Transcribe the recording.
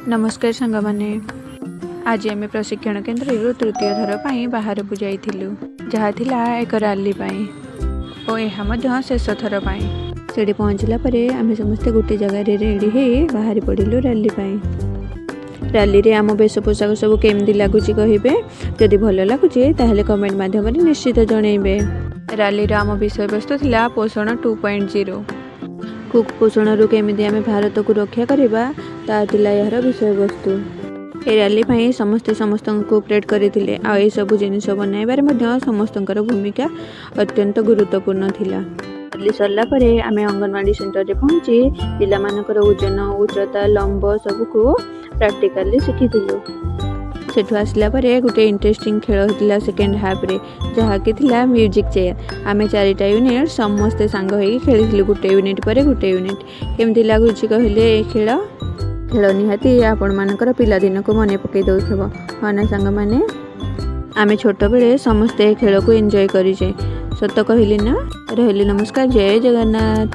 नमस्कार सांग माने आज आम प्रशिक्षण केन्द्र तृतीय थर पर बाहर को जाइलु जहाँ थिला एक रैली और यह शेष थर से पहुँचला आम समस्ते गोटे जगह रेडी हो बाहरी पड़ू रैली रैली रे आम वेश पोशाक सब केमती लगुच कहे जदि भल लगुच कमेंट माध्यम निश्चित जनइबे। रैली आम विषय वस्तु थिला पोषण 2.0 कुपोषण रु केमिति आम भारत को रक्षा करवा ताला यार विषय वस्तु। ए रैली समस्ते समस्त कोऑपरेट करते आ सब जिनिस बनइबार समस्त भूमिका अत्यंत गुरुत्वपूर्ण थिला। रैली सरला परे आमे अंगनवाड़ी सेंटर रे पहुंची पिला मानकर ओजन उच्चता लंब सबको प्रैक्टिकली शिखिथिलु। सेठु आसला परे गुटे इंटरेस्टिंग खेल होतिला सेकेंड हाफ रे जहाँकि थिला म्यूजिक चेयर। आमे 4टा यूनिट समस्ते सांग होई खेलिथिलु गुटे यूनिट परे गुटे यूनिट। केमति लागुची कहले ए खेल निहाती आपण मानकर पिला दिन को मने पकई दउथबो हाँ ना सांग माने। आमे छोट बेले समस्ते खेल को एंजॉय करिजे सत कहली ना। रहली नमस्कार जय जगन्नाथ।